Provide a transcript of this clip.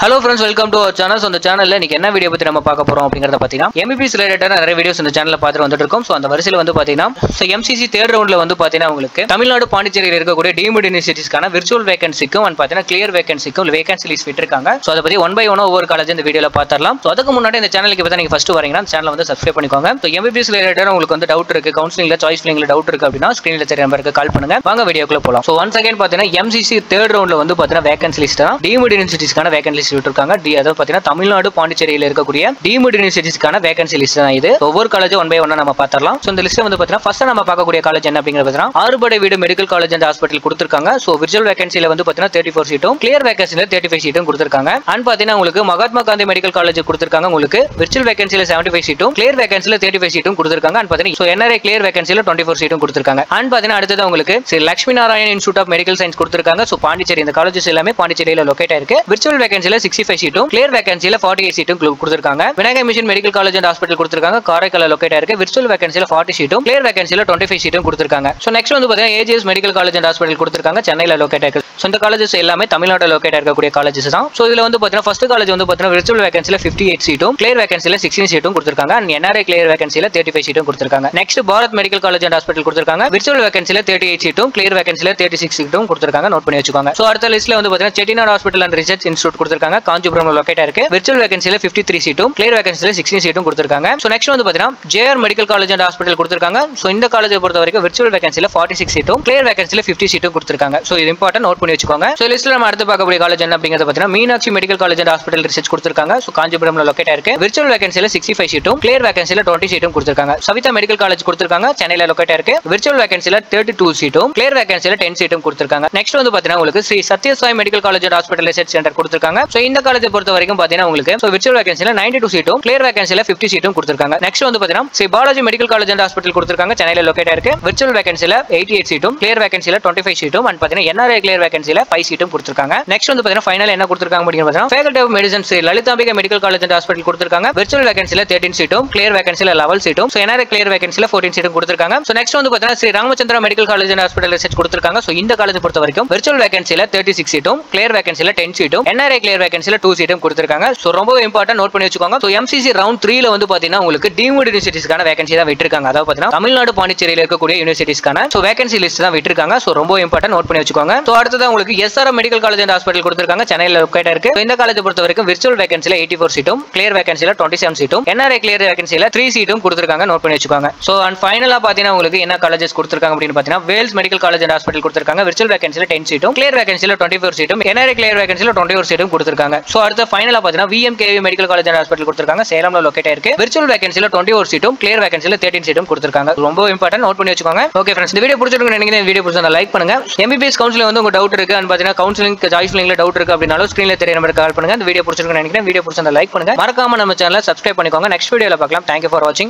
Hello friends, welcome to our channel. So, இந்த சேனல்ல இன்னைக்கு என்ன வீடியோ பத்தி நம்ம பார்க்க போறோம் அப்படிங்கறத பாத்தீங்கன்னா MBBS ரிலேட்டடா நிறைய வீடியோஸ் இந்த சேனல்ல பார்த்துட்டு வந்துட்டு இருக்கோம். சோ அந்த வரிசையில வந்து பாத்தீங்கன்னா MCC தேர்ட் ரவுண்ட்ல வந்து பாத்தீங்கன்னா உங்களுக்கு தமிழ்நாடு பாண்டிச்சேரியில இருக்கக்கூடிய டீம்டு யூனிவர்சிட்டிஸ்க்கான விர்ச்சுவல் வேகன்சிக்கும் அண்ட் பாத்தீங்கன்னா கிளியர் வேகன்சிக்கும் வேகன்சி லிஸ்ட் விட்டுருக்காங்க. சோ அத பத்தி ஒன் பை ஒன் ஒவ்வொரு காலேஜ் இந்த வீடியோல பார்த்தறலாம். சோ அதுக்கு முன்னாடி இந்த சேனலுக்கு இப்ப நீங்க ஃபர்ஸ்ட் வரீங்கன்னா சேனலை வந்து சப்ஸ்கிரைப் பண்ணிக்கோங்க. சோ MBBS ரிலேட்டடா உங்களுக்கு வந்து டவுட் இருக்கு, கவுன்சிலிங்ல சாய்ஸ் ஃபில்லிங்ல டவுட் இருக்கு அப்படினா ஸ்கிரீன்ல தெரிய நம்பருக்கு கால் பண்ணுங்க. வாங்க வீடியோக்குள்ள போலாம். சோ ஒன்ஸ் அகைன் பாத்தீங்கன்னா MCC தேர்ட் ரவுண்ட்ல வந்து பாத்தீங்கன்னா வேகன்சி லிஸ்ட் தான் டீம்டு யூனிவர்சிட்டிஸ்க்கான வேகன்சி லிஸ்ட் விட்டுருக்காங்க. அதாவது பாத்தீங்கன்னா தமிழ்நாடு பாண்டிச்சேரியில இருக்கக்கூடிய டீம்டு யூனிவர்சிட்டிஸ்க்கான வேகன்சி லிஸ்ட் தான் இது. ஒவ்வொரு காலேஜ் ஒன் பை ஒன்னா நம்ம பார்த்தறலாம். சோ இந்த லிஸ்ட் வந்து பாத்தீங்கன்னா ஃபர்ஸ்ட் நம்ம பார்க்கக்கூடிய காலேஜ் என்ன அப்படிங்கறது பாத்தீங்கன்னா ஆறுபடை வீடு மெடிக்கல் காலேஜ் அண்ட் ஹாஸ்பிடல் கொடுத்திருக்காங்க. சோ விர்ச்சுவல் வேகன்சில வந்து பாத்தீங்கன்னா 34 சீட்டும் கிளியர் வேகன்சில 35 சீட்டும் கொடுத்திருக்காங்க. அண்ட் பாத்தீங்கன்னா உங்களுக்கு மகாத்மா காந்தி மெடிக்கல் காலேஜ் கொடுத்திருக்காங்க. உங்களுக்கு விர்ச்சுவல் வேகன்சில 75 சீட்டும் கிளியர் வேகன்சில 35 சீட்டும் கொடுத்திருக்காங்க. அண்ட் பாத்தீங்கன்னா சோ NRI கிளியர் வேகன்சில 24 சீட்டும் கொடுத்திருக்காங்க. அண்ட் பாத்தீங்கன்னா அடுத்து உங்களுக்கு Shri Lakshmi Narayan institute of medical science கொடுத்திருக்காங்க. சோ பாண்டிச்சேரி இந்த காலேஜஸ் எல்லாமே பாண்டிச்சேரியில லொகேட் ஆயிருக்கு. விர்ச்சுவல் வேகன்சில 65 சீட்டும் கிளியர் வேகன்சில 48 சீட்டும் கொடுத்திருக்காங்க. Vinayagar mission medical college and hospital கொடுத்திருக்காங்க. காரைக்கால் லொகேட் ஆயிருக்கு. விர்ச்சுவல் வேகன்சில 40 சீட்டும் கிளியர் வேகன்சில 25 சீட்டும் கொடுத்திருக்காங்க. சோ நெக்ஸ்ட் வந்து பாத்தீங்கன்னா AGS medical college and hospital கொடுத்திருக்காங்க. சென்னையில லொகேட் ஆயிருக்கு. சோ இந்த காலேஜஸ் எல்லாமே தமிழ்நாட்டுல லொகேட் ஆயிருக்கக்கூடிய காலேஜஸ் தான். சோ இதுல வந்து பாத்தீங்கன்னா ஃபர்ஸ்ட் காலேஜ் வந்து பாத்தீங்கன்னா விர்ச்சுவல் வேகன்சில 58 சீட்டும் கிளியர் வேகன்சில 16 சீட்டும் கொடுத்திருக்காங்க. அண்ட் NRI கிளியர் வேகன்சில 35 சீட்டும் கொடுத்திருக்காங்க. Next Bharat medical college and hospital கொடுத்திருக்காங்க. விர்ச்சுவல் வேகன்சில 38 சீட்டும் கிளியர் வேகன்சில 36 சீட்டும் கொடுத்திருக்காங்க. நோட் பண்ணி வச்சுக்கோங்க. சோ அடுத்த லிஸ்ட்ல வந்து பாத்தீங்கன்னா Chettinad hospital and research institute கொடுத்திருக்காங்க. காஞ்சிபுரம்ல லொகேட் ஆயிருக்கு. விர்ச்சுவல் வேகன்சில 53 சீட்டும் கிளியர் வேகன்சில 16 சீட்டும் கொடுத்திருக்காங்க. சோ நெக்ஸ்ட் வந்து பாத்தீங்கன்னா JR medical college and hospital கொடுத்திருக்காங்க. சோ இந்த காலேஜை பொறுத்த வரைக்கும் விர்ச்சுவல் வேகன்சில 46 சீட்டும் கிளியர் வேகன்சில 50 சீட்டும் கொடுத்திருக்காங்க. சோ இது இம்பார்ட்டன்ட், நோட் பண்ணி வச்சுக்கோங்க. சோ லிஸ்ட்ல நம்ம அடுத்து பார்க்கக்கூடிய காலேஜ் என்ன அப்படிங்கறது பாத்தீங்கன்னா Meenakshi medical college and hospital research கொடுத்திருக்காங்க. சோ காஞ்சிபுரம்ல லொகேட் ஆயிருக்கு. விர்ச்சுவல் வேகன்சில 65 சீட்டும் கிளியர் வேகன்சில 20 சீட்டும் கொடுத்திருக்காங்க. சவிதா மெடிக்கல் காலேஜ் கொடுத்திருக்காங்க. சென்னையில லொகேட் ஆயிருக்கு. விர்ச்சுவல் வேகன்சில 32 சீட்டும் கிளியர் வேகன்சில 10 சீட்டும் கொடுத்திருக்காங்க. நெக்ஸ்ட் வந்து பாத்தீங்கன்னா உங்களுக்கு Shri Sathya Sai medical college and hospital research centre கொடுத்திருக்காங்க. சோ இந்த காலேஜை பொறுத்த வரைக்கும் பாத்தீங்கன்னா உங்களுக்கு சோ விர்ச்சுவல் வேகன்சில 92 சீட்டும் கிளியர் வேகன்சில 50 சீட்டும் கொடுத்திருக்காங்க. நெக்ஸ்ட் வந்து பாத்தீங்கன்னா Shri Balaji medical college and hospital கொடுத்திருக்காங்க. சென்னையில லொகேட் ஆயிருக்கு. விர்ச்சுவல் வேகன்சில 88 சீட்டும் கிளியர் வேகன்சில 25 சீட்டும் அண்ட் பாத்தீங்கன்னா NRI கிளியர் வேகன்சில 5 சீட்டும் கொடுத்திருக்காங்க. நெக்ஸ்ட் வந்து பாத்தீங்கன்னா ஃபைனல் என்ன கொடுத்திருக்காங்க அப்படிங்கறது பாத்தீங்கன்னா faculty of medicine Shri Lalithambika medical college and hospital கொடுத்திருக்காங்க. விர்ச்சுவல் வேகன்சில 13 சீட்டும் கிளியர் வேகன்சில 11 சீட்டும் சோ NRI கிளியர் வேகன்சில 14 சீட்டும் கொடுத்திருக்காங்க. சோ நெக்ஸ்ட் வந்து பாத்தீங்கன்னா Shri Ramachandra medical college and hospital research கொடுத்திருக்காங்க. சோ இந்த காலேஜ் பொறுத்த வரைக்கும் விர்ச்சுவல் வேகன்சில 36 சீட்டும் கிளியர் வேகன்சில 10 சீட்டும் NRI கிளியர் வேகன்சில 2 சீட்டும் கொடுத்திருக்காங்க. சோ ரொம்ப இம்பார்ட்டன்ட், நோட் பண்ணி வச்சுக்கோங்க. சோ MCC ரவுண்ட் 3ல வந்து பாத்தீங்கன்னா உங்களுக்கு டீம்டு யூனிவர்சிட்டிஸ்க்கான வேகன்சி தான் விட்டுருக்காங்க. அதாவது பாத்தீங்கன்னா தமிழ்நாடு பாண்டிச்சேரியில இருக்கக்கூடிய யூனிவர்சிட்டிஸ்க்கான சோ வேகன்சி லிஸ்ட் தான் விட்டுருக்காங்க. சோ ரொம்ப இம்பார்ட்டன்ட், நோட் பண்ணி வச்சுக்கோங்க. சோ அடுத்தது உங்களுக்கு SRM medical college and hospital கொடுத்திருக்காங்க. சென்னையில லொகேட் ஆயிருக்கு. இந்த காலேஜ் பொறுத்த வரைக்கும் விர்ச்சுவல் வேகன்சில 84 சீட்டும் கிளியர் வேகன்சில 27 சீட்டும் NRI கிளியர் வேகன்சில 3 சீட்டும் கொடுத்திருக்காங்க. நோட் பண்ணி வச்சுக்கோங்க. சோ அண்ட் ஃபைனலா பாத்தீங்கன்னா உங்களுக்கு என்ன காலேஜஸ் கொடுத்திருக்காங்க அப்படின்னு பாத்தீங்கன்னா Vels medical college and hospital கொடுத்திருக்காங்க. விர்ச்சுவல் வேகன்சில 10 சீட்டும் கிளியர் வேகன்சில 24 சீட்டும் NRI கிளியர் வேகன்சில 21 சீட்டும் கொடுத்திருக்காங்க. சோ அடுத்து ஃபைனலா பாத்தீங்கன்னா VMKV medical college and hospital கொடுத்திருக்காங்க. சேலம்ல லொகேட் ஆயிருக்கு. விர்ச்சுவல் வேகன்சில 21 சீட்டும் கிளியர் வேகன்சில 13 சீட்டும் கொடுத்திருக்காங்க. ரொம்ப இம்பார்ட்டன்ட், நோட் பண்ணி வச்சுக்கோங்க. ஓகே ஃப்ரெண்ட்ஸ், இந்த வீடியோ பிடிச்சிருக்குன்னு நினைக்கிறேன். இந்த வீடியோ பிடிச்சா லைக் பண்ணுங்க. MBBS கவுன்சிலிங் வந்து உங்க டவுட் இருக்கு அண்ட் பாத்தீங்கன்னா கவுன்சிலிங் சாய்ஸ் ஃபில்லிங்ல டவுட் இருக்கு அப்படினாலும் ஸ்கிரீன்ல தெரிய நம்பருக்கு கால் பண்ணுங்க. இந்த வீடியோ பிடிச்சிருக்குன்னு நினைக்கிறேன். வீடியோ பிடிச்சா லைக் பண்ணுங்க. மறக்காம நம்ம சேனலை சப்ஸ்கிரைப் பண்ணிக்கோங்க. நெக்ஸ்ட் வீடியோல பார்க்கலாம். Thank you for watching.